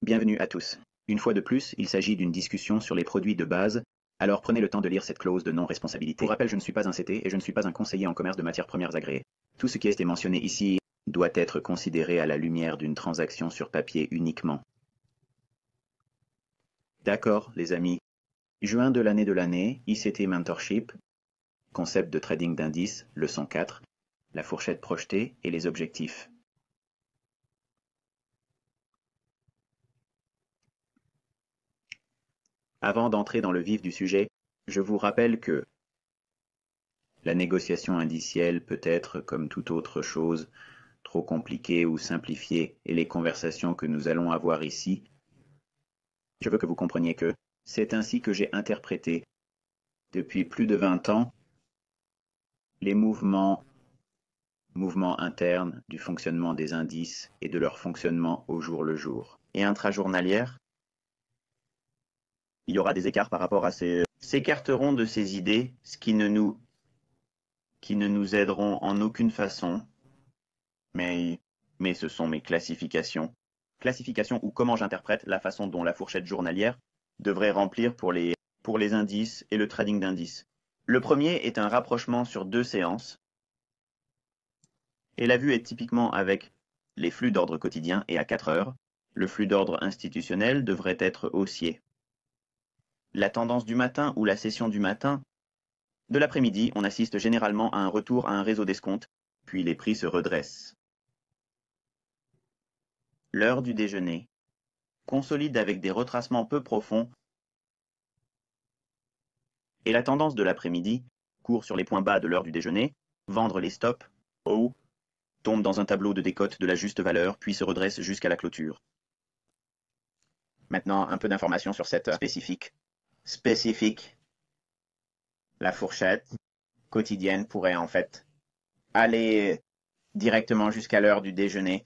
Bienvenue à tous. Une fois de plus, il s'agit d'une discussion sur les produits de base, alors prenez le temps de lire cette clause de non-responsabilité. Pour rappel, je ne suis pas un CT et je ne suis pas un conseiller en commerce de matières premières agréées. Tout ce qui a été mentionné ici doit être considéré à la lumière d'une transaction sur papier uniquement. D'accord, les amis. Juin de l'année, ICT Mentorship, concept de trading d'indices, leçon 4, la fourchette projetée et les objectifs. Avant d'entrer dans le vif du sujet, je vous rappelle que la négociation indicielle peut être, comme toute autre chose, trop compliquée ou simplifiée, et les conversations que nous allons avoir ici, je veux que vous compreniez que c'est ainsi que j'ai interprété, depuis plus de 20 ans, les mouvements internes du fonctionnement des indices et de leur fonctionnement au jour le jour. Et intrajournalière, il y aura des écarts par rapport à s'écarteront de ces idées, ce qui ne nous aideront en aucune façon, mais ce sont mes classifications. Classifications ou comment j'interprète la façon dont la fourchette journalière devrait remplir pour les indices et le trading d'indices. Le premier est un rapprochement sur 2 séances, et la vue est typiquement avec les flux d'ordre quotidien et à 4 heures. Le flux d'ordre institutionnel devrait être haussier. La tendance du matin ou la session du matin, de l'après-midi, on assiste généralement à un retour à un réseau d'escompte, puis les prix se redressent. L'heure du déjeuner consolide avec des retracements peu profonds, et la tendance de l'après-midi court sur les points bas de l'heure du déjeuner, vendre les stops, haut, tombe dans un tableau de décote de la juste valeur, puis se redresse jusqu'à la clôture. Maintenant, un peu d'informations sur cette spécifique. La fourchette quotidienne pourrait en fait aller directement jusqu'à l'heure du déjeuner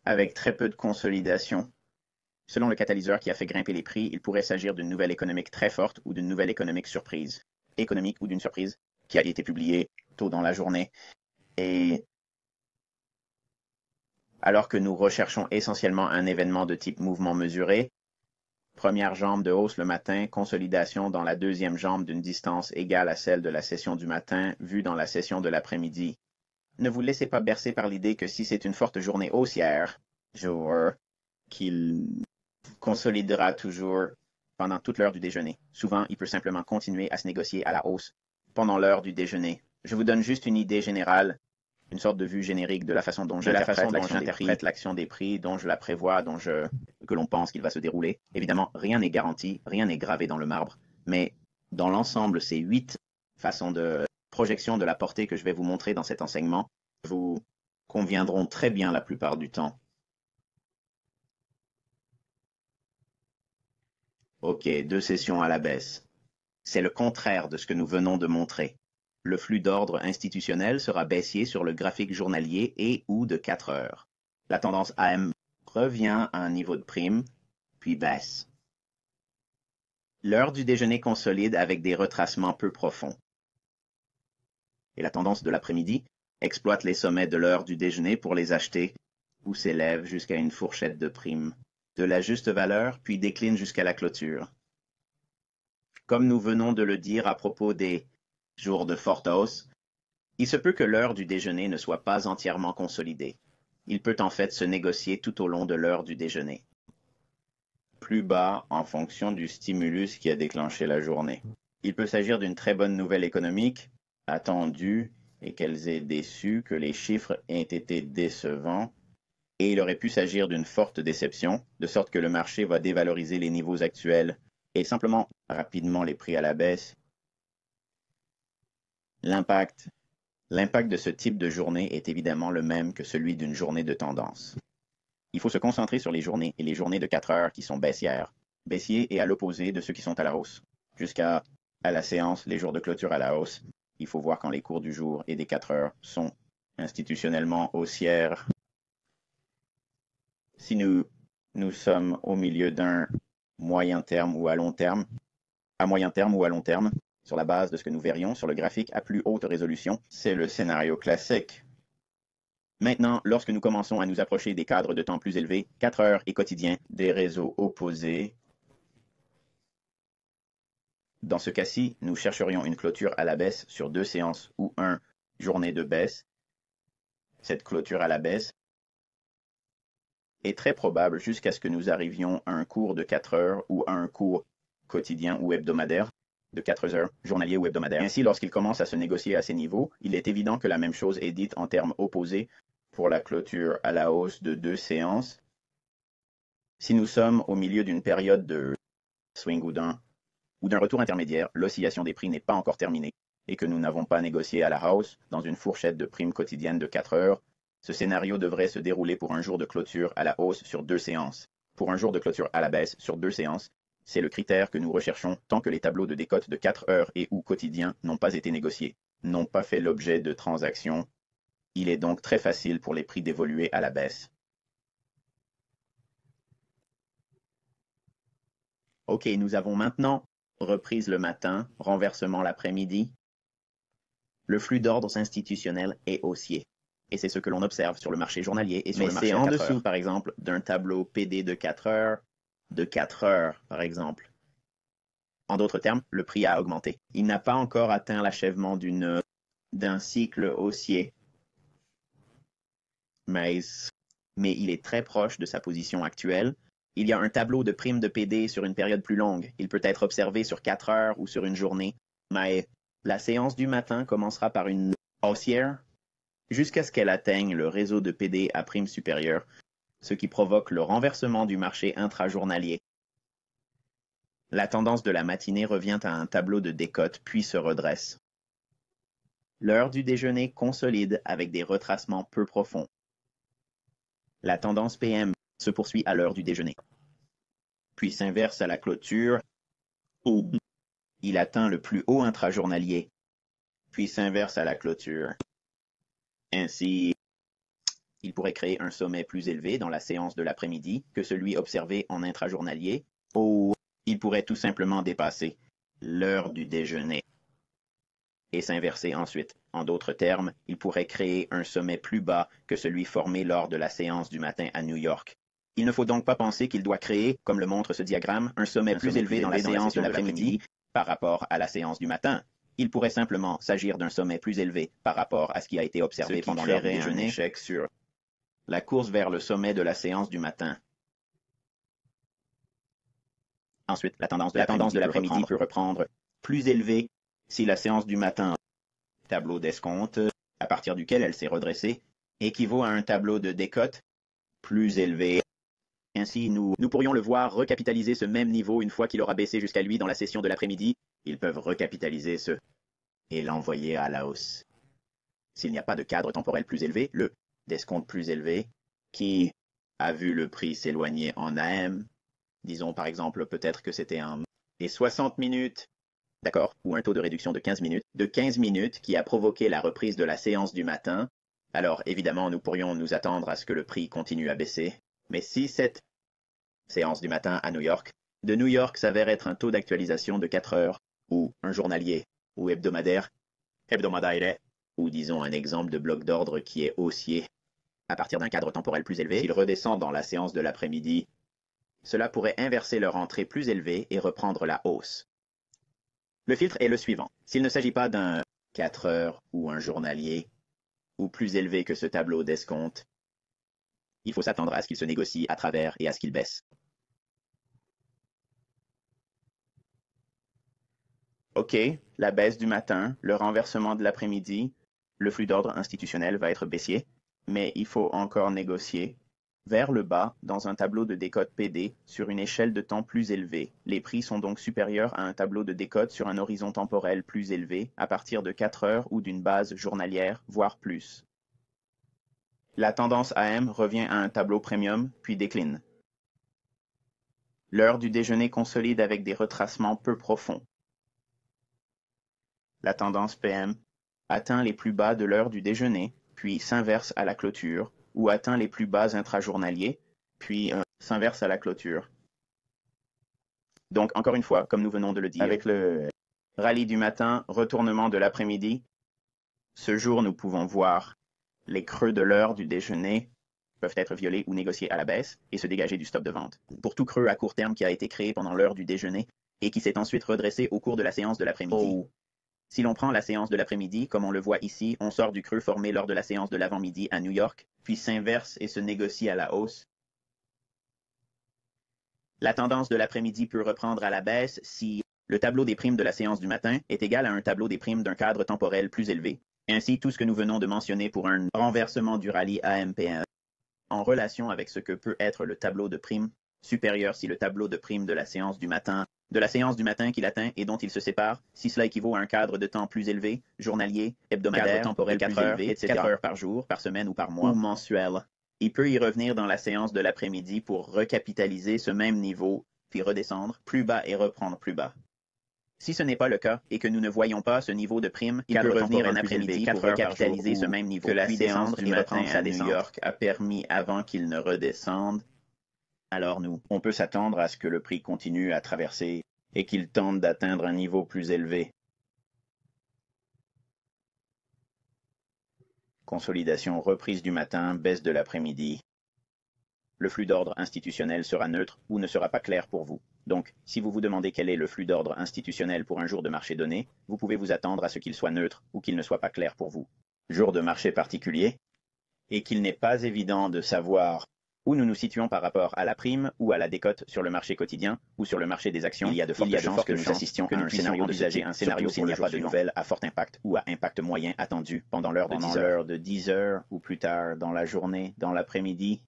avec très peu de consolidation. Selon le catalyseur qui a fait grimper les prix, il pourrait s'agir d'une nouvelle économique très forte ou d'une nouvelle économique surprise. Économique ou d'une surprise qui a été publiée tôt dans la journée. Et alors que nous recherchons essentiellement un événement de type mouvement mesuré, première jambe de hausse le matin, consolidation dans la deuxième jambe d'une distance égale à celle de la session du matin, vue dans la session de l'après-midi. Ne vous laissez pas bercer par l'idée que si c'est une forte journée haussière, qu'il consolidera toujours pendant toute l'heure du déjeuner. Souvent, il peut simplement continuer à se négocier à la hausse pendant l'heure du déjeuner. Je vous donne juste une idée générale, une sorte de vue générique de la façon dont j'interprète l'action des prix, dont je la prévois, que l'on pense qu'il va se dérouler. Évidemment, rien n'est garanti, rien n'est gravé dans le marbre, mais dans l'ensemble, ces 8 façons de projection de la portée que je vais vous montrer dans cet enseignement vous conviendront très bien la plupart du temps. Ok, 2 sessions à la baisse. C'est le contraire de ce que nous venons de montrer. Le flux d'ordre institutionnel sera baissier sur le graphique journalier et ou de 4 heures. La tendance AM revient à un niveau de prime, puis baisse. L'heure du déjeuner consolide avec des retracements peu profonds. Et la tendance de l'après-midi exploite les sommets de l'heure du déjeuner pour les acheter, ou s'élève jusqu'à une fourchette de prime, de la juste valeur, puis décline jusqu'à la clôture. Comme nous venons de le dire à propos des jours de forte hausse, il se peut que l'heure du déjeuner ne soit pas entièrement consolidée. Il peut en fait se négocier tout au long de l'heure du déjeuner. Plus bas en fonction du stimulus qui a déclenché la journée. Il peut s'agir d'une très bonne nouvelle économique, attendue, et qu'elles aient déçu, que les chiffres aient été décevants, et il aurait pu s'agir d'une forte déception, de sorte que le marché va dévaloriser les niveaux actuels et simplement rapidement les prix à la baisse. L'impact de ce type de journée est évidemment le même que celui d'une journée de tendance. Il faut se concentrer sur les journées et les journées de 4 heures qui sont baissières, baissiers et à l'opposé de ceux qui sont à la hausse. Jusqu'à la séance, les jours de clôture à la hausse, il faut voir quand les cours du jour et des 4 heures sont institutionnellement haussières. Si nous sommes au milieu d'un moyen terme ou à long terme, sur la base de ce que nous verrions sur le graphique à plus haute résolution, c'est le scénario classique. Maintenant, lorsque nous commençons à nous approcher des cadres de temps plus élevés, 4 heures et quotidien, des réseaux opposés, dans ce cas-ci, nous chercherions une clôture à la baisse sur 2 séances ou 1 journée de baisse. Cette clôture à la baisse est très probable jusqu'à ce que nous arrivions à un cours de 4 heures ou à un cours quotidien ou hebdomadaire de 4 heures, journalier ou hebdomadaire. Ainsi, lorsqu'il commence à se négocier à ces niveaux, il est évident que la même chose est dite en termes opposés pour la clôture à la hausse de 2 séances. Si nous sommes au milieu d'une période de swing ou d'un retour intermédiaire, l'oscillation des prix n'est pas encore terminée et que nous n'avons pas négocié à la hausse dans une fourchette de primes quotidiennes de 4 heures, ce scénario devrait se dérouler pour un jour de clôture à la hausse sur 2 séances. Pour un jour de clôture à la baisse sur 2 séances, c'est le critère que nous recherchons tant que les tableaux de décote de 4 heures et ou quotidiens n'ont pas été négociés, n'ont pas fait l'objet de transactions. Il est donc très facile pour les prix d'évoluer à la baisse. OK, nous avons maintenant reprise le matin, renversement l'après-midi. Le flux d'ordres institutionnels est haussier. Et c'est ce que l'on observe sur le marché journalier et sur le marché à 4 heures. Mais c'est en dessous, par exemple, d'un tableau PD de 4 heures, par exemple. En d'autres termes, le prix a augmenté. Il n'a pas encore atteint l'achèvement d'un cycle haussier. Mais il est très proche de sa position actuelle. Il y a un tableau de primes de PD sur une période plus longue. Il peut être observé sur 4 heures ou sur une journée. Mais la séance du matin commencera par une haussière jusqu'à ce qu'elle atteigne le réseau de PD à prime supérieure, ce qui provoque le renversement du marché intrajournalier. La tendance de la matinée revient à un tableau de décote puis se redresse. L'heure du déjeuner consolide avec des retracements peu profonds. La tendance PM se poursuit à l'heure du déjeuner, puis s'inverse à la clôture où il atteint le plus haut intrajournalier, puis s'inverse à la clôture. Ainsi, il pourrait créer un sommet plus élevé dans la séance de l'après-midi que celui observé en intrajournalier, ou il pourrait tout simplement dépasser l'heure du déjeuner et s'inverser ensuite. En d'autres termes, il pourrait créer un sommet plus bas que celui formé lors de la séance du matin à New York. Il ne faut donc pas penser qu'il doit créer, comme le montre ce diagramme, un sommet plus élevé dans la séance de l'après-midi par rapport à la séance du matin. Il pourrait simplement s'agir d'un sommet plus élevé par rapport à ce qui a été observé pendant l'heure du déjeuner. Un échec sur la course vers le sommet de la séance du matin. Ensuite, la tendance de l'après-midi peut reprendre plus élevée si la séance du matin, tableau d'escompte, à partir duquel elle s'est redressée, équivaut à un tableau de décote plus élevé. Ainsi, nous pourrions le voir recapitaliser ce même niveau une fois qu'il aura baissé jusqu'à lui dans la session de l'après-midi. Ils peuvent recapitaliser ce et l'envoyer à la hausse. S'il n'y a pas de cadre temporel plus élevé, le d'escompte plus élevé, qui a vu le prix s'éloigner en AM, disons par exemple peut-être que c'était les 60 minutes, d'accord, ou un taux de réduction de 15 minutes qui a provoqué la reprise de la séance du matin. Alors évidemment, nous pourrions nous attendre à ce que le prix continue à baisser. Mais si cette séance du matin à New York, de New York s'avère être un taux d'actualisation de 4 heures, ou un journalier, ou hebdomadaire, ou disons un exemple de bloc d'ordre qui est haussier, à partir d'un cadre temporel plus élevé, s'il redescend dans la séance de l'après-midi, cela pourrait inverser leur entrée plus élevée et reprendre la hausse. Le filtre est le suivant. S'il ne s'agit pas d'un 4 heures ou un journalier, ou plus élevé que ce tableau d'escompte, il faut s'attendre à ce qu'il se négocie à travers et à ce qu'il baisse. OK, la baisse du matin, le renversement de l'après-midi, le flux d'ordre institutionnel va être baissier, mais il faut encore négocier. Vers le bas, dans un tableau de décote PD, sur une échelle de temps plus élevée. Les prix sont donc supérieurs à un tableau de décote sur un horizon temporel plus élevé, à partir de 4 heures ou d'une base journalière, voire plus. La tendance AM revient à un tableau premium, puis décline. L'heure du déjeuner consolide avec des retracements peu profonds. La tendance PM atteint les plus bas de l'heure du déjeuner, puis s'inverse à la clôture, ou atteint les plus bas intrajournaliers, puis s'inverse à la clôture. Donc, encore une fois, comme nous venons de le dire, avec le rallye du matin, retournement de l'après-midi, ce jour, nous pouvons voir Les creux de l'heure du déjeuner peuvent être violés ou négociés à la baisse et se dégager du stop de vente. Pour tout creux à court terme qui a été créé pendant l'heure du déjeuner et qui s'est ensuite redressé au cours de la séance de l'après-midi. Si l'on prend la séance de l'après-midi, comme on le voit ici, on sort du creux formé lors de la séance de l'avant-midi à New York, puis s'inverse et se négocie à la hausse. La tendance de l'après-midi peut reprendre à la baisse si le tableau des primes de la séance du matin est égal à un tableau des primes d'un cadre temporel plus élevé. Ainsi, tout ce que nous venons de mentionner pour un renversement du rallye AMPM en relation avec ce que peut être le tableau de primes supérieur si le tableau de primes de la séance du matin qu'il atteint et dont il se sépare, si cela équivaut à un cadre de temps plus élevé, journalier, hebdomadaire, cadre temporel 4 heures, etc., 4 heures par jour, par semaine ou par mois, ou mensuel. Il peut y revenir dans la séance de l'après-midi pour recapitaliser ce même niveau, puis redescendre plus bas et reprendre plus bas. Si ce n'est pas le cas et que nous ne voyons pas ce niveau de prime, il peut revenir en après-midi pour recapitaliser ce même niveau, que la séance du matin à New York a permis avant qu'il ne redescende. Alors on peut s'attendre à ce que le prix continue à traverser et qu'il tente d'atteindre un niveau plus élevé. Consolidation reprise du matin, baisse de l'après-midi. Le flux d'ordre institutionnel sera neutre ou ne sera pas clair pour vous. Donc, si vous vous demandez quel est le flux d'ordre institutionnel pour un jour de marché donné, vous pouvez vous attendre à ce qu'il soit neutre ou qu'il ne soit pas clair pour vous. Jour de marché particulier, et qu'il n'est pas évident de savoir où nous nous situons par rapport à la prime ou à la décote sur le marché quotidien ou sur le marché des actions, il y a de fortes chances que nous assistions à un scénario envisager un scénario s'il n'y a pas de nouvelles à fort impact ou à impact moyen attendu pendant l'heure de 10 heures ou plus tard dans la journée, dans l'après-midi.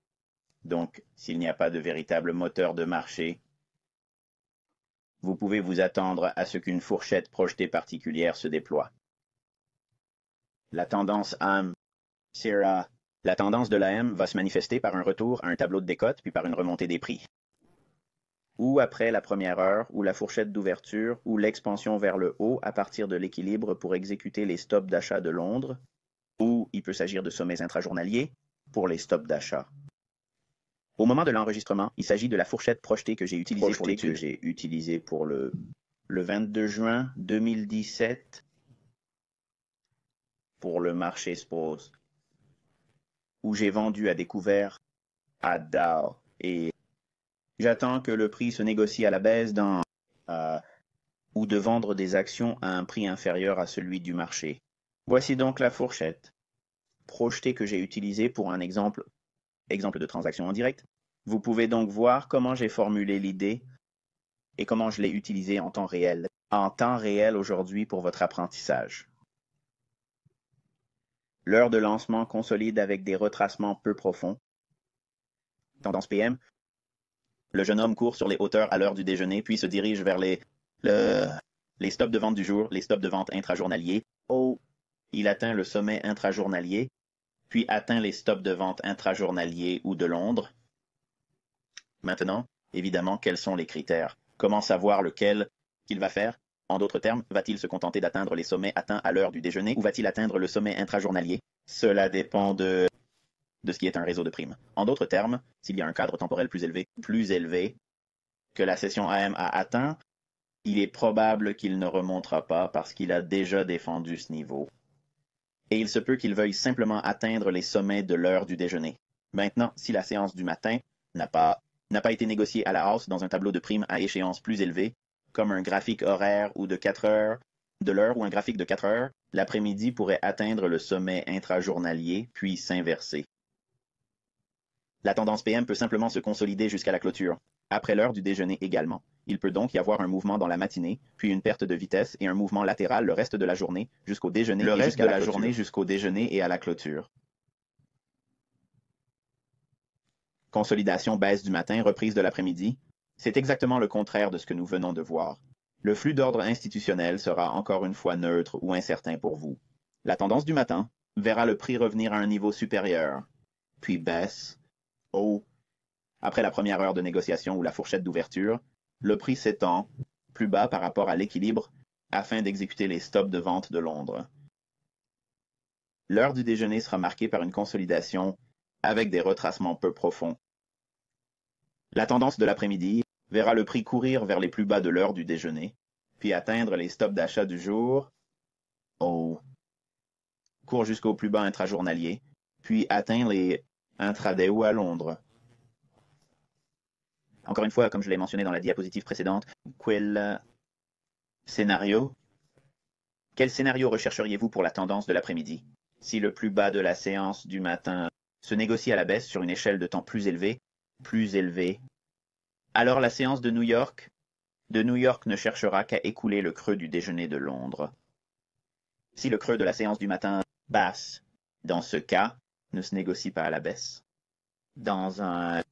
Donc, s'il n'y a pas de véritable moteur de marché, vous pouvez vous attendre à ce qu'une fourchette projetée particulière se déploie. La tendance AM, Sierra. La tendance de l'AM va se manifester par un retour à un tableau de décote puis par une remontée des prix. Ou après la première heure, ou la fourchette d'ouverture, ou l'expansion vers le haut à partir de l'équilibre pour exécuter les stops d'achat de Londres, ou il peut s'agir de sommets intrajournaliers pour les stops d'achat. Au moment de l'enregistrement, il s'agit de la fourchette projetée que j'ai utilisée pour le 22 juin 2017 pour le marché SPOS, où j'ai vendu à découvert à Dow et j'attends que le prix se négocie à la baisse ou de vendre des actions à un prix inférieur à celui du marché. Voici donc la fourchette projetée que j'ai utilisée pour un exemple de transaction en direct. Vous pouvez donc voir comment j'ai formulé l'idée et comment je l'ai utilisée en temps réel aujourd'hui pour votre apprentissage. L'heure de lancement consolide avec des retracements peu profonds. Tendance PM. Le jeune homme court sur les hauteurs à l'heure du déjeuner, puis se dirige vers les stops de vente du jour, les stops de vente intrajournaliers. Il atteint le sommet intrajournalier, puis atteint les stops de vente intrajournaliers ou de Londres. Maintenant, évidemment, quels sont les critères? Comment savoir lequel qu'il va faire? En d'autres termes, va-t-il se contenter d'atteindre les sommets atteints à l'heure du déjeuner ou va-t-il atteindre le sommet intrajournalier? Cela dépend de ce qui est un réseau de primes. En d'autres termes, s'il y a un cadre temporel plus élevé que la session AM a atteint, il est probable qu'il ne remontera pas parce qu'il a déjà défendu ce niveau. Et il se peut qu'il veuille simplement atteindre les sommets de l'heure du déjeuner. Maintenant, si la séance du matin n'a pas été négociée à la hausse dans un tableau de primes à échéance plus élevée, comme un graphique horaire ou de 4 heures, de l'heure ou un graphique de 4 heures, l'après-midi pourrait atteindre le sommet intrajournalier, puis s'inverser. La tendance PM peut simplement se consolider jusqu'à la clôture, après l'heure du déjeuner également. Il peut donc y avoir un mouvement dans la matinée, puis une perte de vitesse et un mouvement latéral le reste de la journée jusqu'au déjeuner jusqu'au déjeuner et à la clôture. Consolidation baisse du matin, reprise de l'après-midi. C'est exactement le contraire de ce que nous venons de voir. Le flux d'ordre institutionnel sera encore une fois neutre ou incertain pour vous. La tendance du matin verra le prix revenir à un niveau supérieur, puis baisse. Après la première heure de négociation ou la fourchette d'ouverture, le prix s'étend plus bas par rapport à l'équilibre afin d'exécuter les stops de vente de Londres. L'heure du déjeuner sera marquée par une consolidation avec des retracements peu profonds. La tendance de l'après-midi verra le prix courir vers les plus bas de l'heure du déjeuner, puis atteindre les stops d'achat du jour. Court jusqu'au plus bas intrajournalier, puis atteint les intraday ou à Londres. Encore une fois, comme je l'ai mentionné dans la diapositive précédente, quel scénario rechercheriez-vous pour la tendance de l'après-midi? Si le plus bas de la séance du matin se négocie à la baisse sur une échelle de temps plus élevée, alors la séance de New York ne cherchera qu'à écouler le creux du déjeuner de Londres. Si le creux de la séance du matin basse, dans ce cas, ne se négocie pas à la baisse, dans un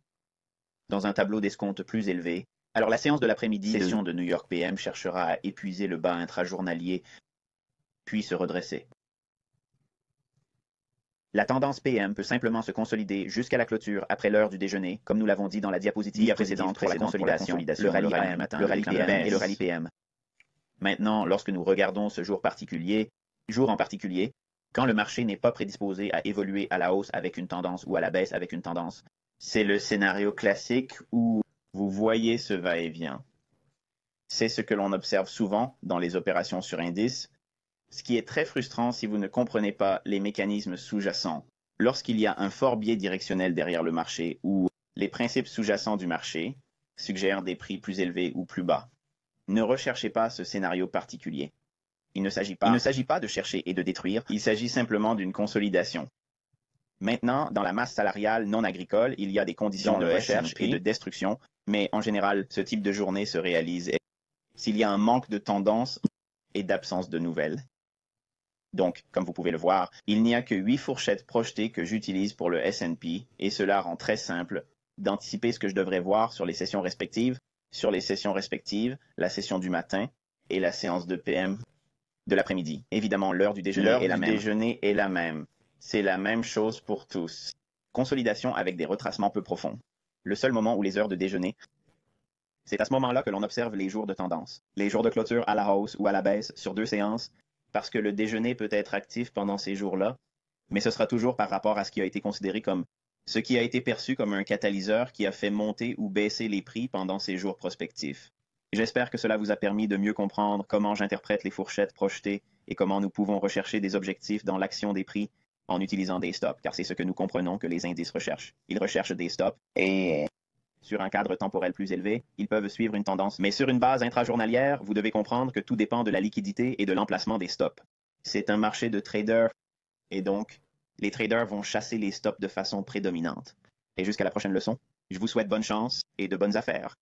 tableau d'escompte plus élevé, alors la séance de l'après-midi session de New York PM cherchera à épuiser le bas intrajournalier, puis se redresser. La tendance PM peut simplement se consolider jusqu'à la clôture après l'heure du déjeuner, comme nous l'avons dit dans la diapositive précédente pour la consolidation, le rallye AM matin, le rallye PM et le rallye PM. Maintenant, lorsque nous regardons ce jour en particulier, quand le marché n'est pas prédisposé à évoluer à la hausse avec une tendance ou à la baisse avec une tendance, c'est le scénario classique où vous voyez ce va-et-vient. C'est ce que l'on observe souvent dans les opérations sur indice, ce qui est très frustrant si vous ne comprenez pas les mécanismes sous-jacents. Lorsqu'il y a un fort biais directionnel derrière le marché ou les principes sous-jacents du marché suggèrent des prix plus élevés ou plus bas, ne recherchez pas ce scénario particulier. Il ne s'agit pas de chercher et de détruire, il s'agit simplement d'une consolidation. Maintenant, dans la masse salariale non agricole, il y a des conditions de recherche et de destruction, mais en général, ce type de journée se réalise s'il y a un manque de tendance et d'absence de nouvelles. Donc, comme vous pouvez le voir, il n'y a que 8 fourchettes projetées que j'utilise pour le S&P, et cela rend très simple d'anticiper ce que je devrais voir sur les sessions respectives, la session du matin et la séance de PM de l'après-midi. Évidemment, l'heure du déjeuner est la même. C'est la même chose pour tous. Consolidation avec des retracements peu profonds. Le seul moment où les heures de déjeuner, c'est à ce moment-là que l'on observe les jours de tendance. Les jours de clôture à la hausse ou à la baisse sur 2 séances, parce que le déjeuner peut être actif pendant ces jours-là, mais ce sera toujours par rapport à ce qui a été considéré comme ce qui a été perçu comme un catalyseur qui a fait monter ou baisser les prix pendant ces jours prospectifs. J'espère que cela vous a permis de mieux comprendre comment j'interprète les fourchettes projetées et comment nous pouvons rechercher des objectifs dans l'action des prix en utilisant des stops, car c'est ce que nous comprenons que les indices recherchent. Ils recherchent des stops et sur un cadre temporel plus élevé, ils peuvent suivre une tendance. Mais sur une base intrajournalière, vous devez comprendre que tout dépend de la liquidité et de l'emplacement des stops. C'est un marché de traders et donc les traders vont chasser les stops de façon prédominante. Et jusqu'à la prochaine leçon, je vous souhaite bonne chance et de bonnes affaires.